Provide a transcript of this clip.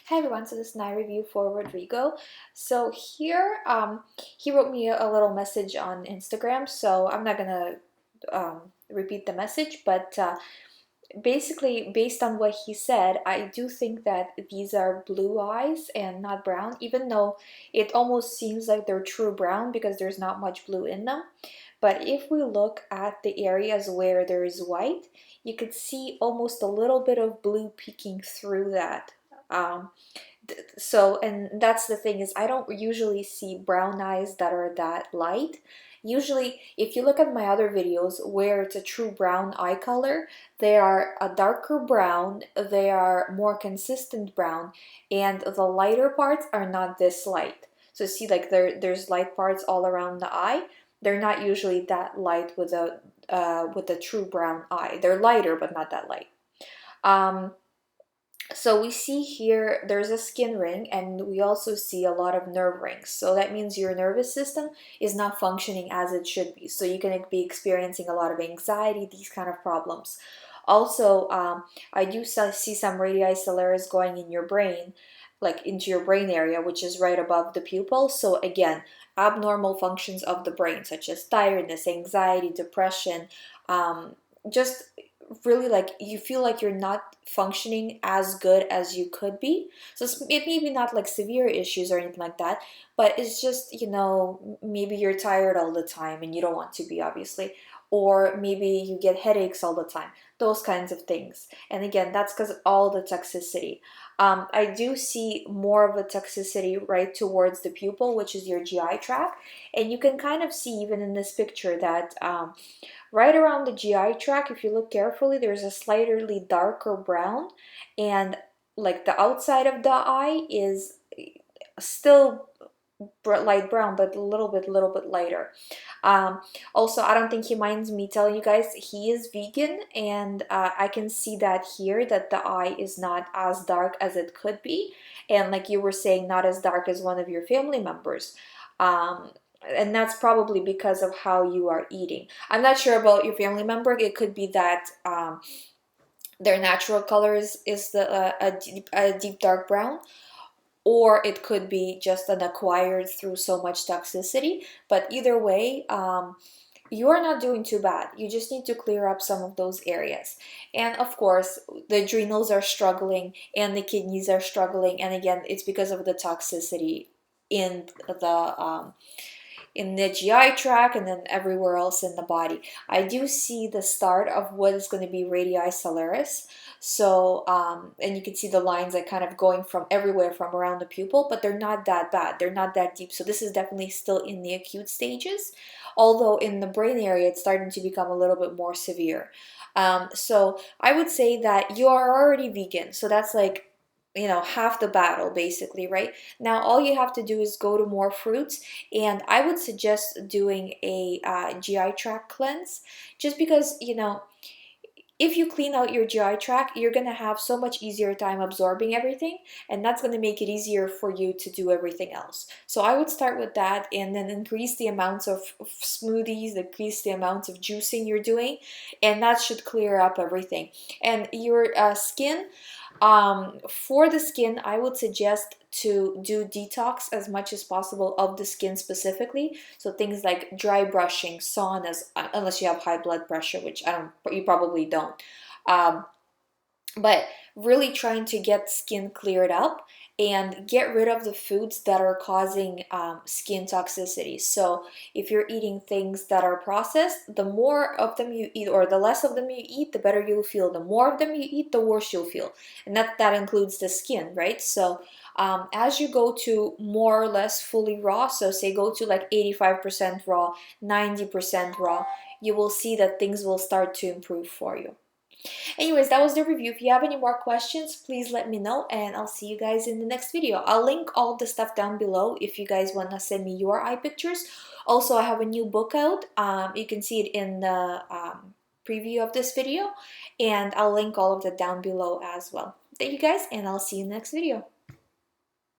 Hi everyone, so this is my review for Rodrigo. So here, he wrote me a little message on Instagram, so I'm not gonna repeat the message, but basically, based on what he said, I do think that these are blue eyes and not brown, even though it almost seems like they're true brown because there's not much blue in them. But if we look at the areas where there is white, you could see almost a little bit of blue peeking through that. Um, and that's the thing is I don't usually see brown eyes that are that light. Usually, if you look at my other videos where it's a true brown eye color, they are a darker brown, they are more consistent brown, and the lighter parts are not this light. So see, like there's light parts all around the eye. They're not usually that light with a true brown eye. They're lighter, but not that light. Um, so we see here there's a skin ring, and we also see a lot of nerve rings. So that means your nervous system is not functioning as it should be. So you can be experiencing a lot of anxiety, these kind of problems. Also, I do see some radii solaris going in your brain, like into your brain area, which is right above the pupil. So again, abnormal functions of the brain, such as tiredness, anxiety, depression, just really like you feel like you're not functioning as good as you could be. So it may be not like severe issues or anything like that, but it's just, maybe you're tired all the time and you don't want to be, obviously, or maybe you get headaches all the time, those kinds of things. And again, that's because of all the toxicity. I do see more of a toxicity right towards the pupil, which is your GI tract, and you can kind of see even in this picture that right around the GI tract, if you look carefully, there's a slightly darker brown, and like the outside of the eye is still light brown, but a little bit lighter. Also, I don't think he minds me telling you guys he is vegan, and I can see that here that the eye is not as dark as it could be, and like you were saying, not as dark as one of your family members. Um, and that's probably because of how you are eating. I'm not sure about your family member. It could be that their natural color is a deep dark brown, or it could be just an acquired through so much toxicity. But either way, you are not doing too bad. You just need to clear up some of those areas. And of course, the adrenals are struggling and the kidneys are struggling. And again, it's because of the toxicity in the GI tract and then everywhere else in the body. I do see the start of what is going to be radii solaris. So, and you can see the lines like kind of going from everywhere from around the pupil, but they're not that bad. They're not that deep. So this is definitely still in the acute stages. Although in the brain area, it's starting to become a little bit more severe. So I would say that you are already vegan. So that's like, half the battle basically, right? Now all you have to do is go to more fruits, and I would suggest doing a GI tract cleanse, just because, if you clean out your GI tract, you're going to have so much easier time absorbing everything, and that's going to make it easier for you to do everything else. So I would start with that, and then increase the amounts of smoothies, increase the amounts of juicing you're doing, and that should clear up everything. And your skin, for the skin, I would suggest to do detox as much as possible of the skin specifically. So things like dry brushing, saunas, unless you have high blood pressure, which you probably don't. Um, but really trying to get skin cleared up and get rid of the foods that are causing skin toxicity. So if you're eating things that are processed, the more of them you eat or the less of them you eat, the better you'll feel. The more of them you eat, the worse you'll feel. And that includes the skin, right? So as you go to more or less fully raw, so say go to like 85% raw, 90% raw, you will see that things will start to improve for you. Anyways, that was the review. If you have any more questions, please let me know, and I'll see you guys in the next video. I'll link all of the stuff down below if you guys want to send me your eye pictures. Also, I have a new book out. You can see it in the preview of this video, and I'll link all of that down below as well. Thank you guys, and I'll see you in the next video.